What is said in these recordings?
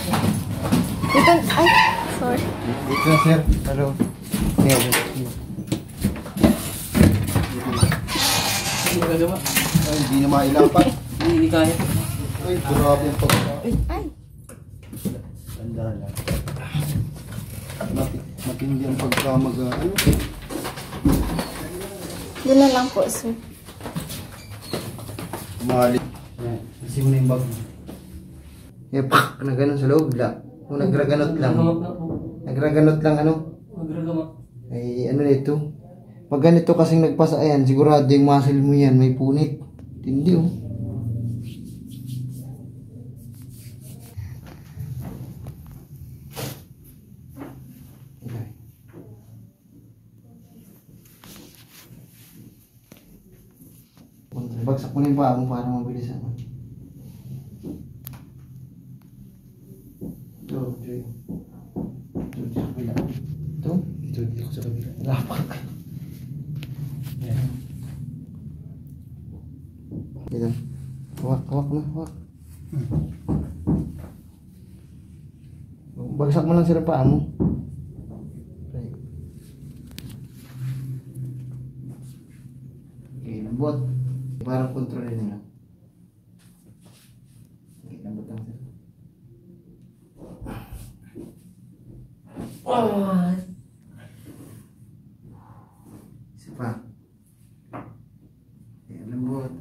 Dito, ay, sorry. Dito na, sir. Hello. Ay, hindi na mailapat. Hindi kaya. Ay, grabe yung pagka. Ay. Tanda lang. Matindi ang pagka ano. Doon na lang po, sir. Mali. Kasi mo na yung bag. Pak! Na ganun sa loob lang. Kung nagraganot lang. Nagraganot lang ano? Nagragamak. Ay ano na ito. Pag ganito kasing nagpasa, ayan, sigurado yung muscle mo yan, may punit. Tindi oh. Bagsak mo na yung paa mo para mabilis ano. Ito, Joy. Ito, sa kabila. Ito? Ito, dito sa kabila. Lapak. Yan. Dito. Hawak na, hawak. Bagsak mo lang sila paa mo. Okay, lambot. Parang kontrolin nila. Okay, lambot lang sila. Oh! Isa pa. Okay, lambot.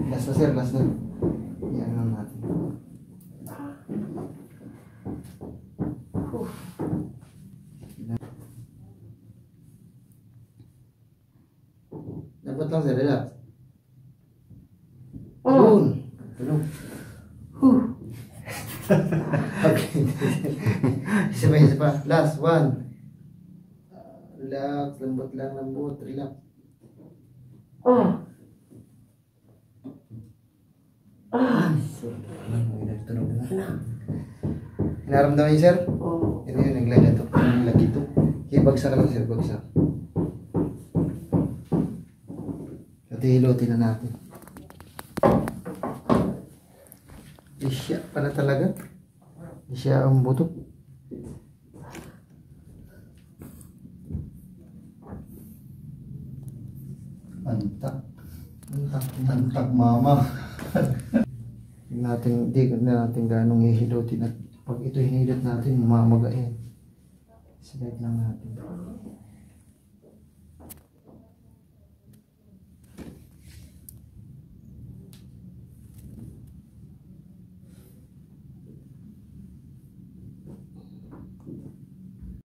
Last na sir, last na. Yan lang natin. Dapat lang sir, relax. Yun. Tulog. Okay. Isa pa. Last one. Relax, lambot lang, lambot, relax. Tunog na. Naramdaman niyo sir? Oo. Ito yun, naglalatok. Naglagi ito. Okay, bagsak lang sir, bagsak. Ito hilotin na natin. Isya pala talaga. Isya ang buto. Antak. Antak mama. Hindi natin ganong hihilutin at pag ito hinilot natin, mamamaga yan. Select lang natin.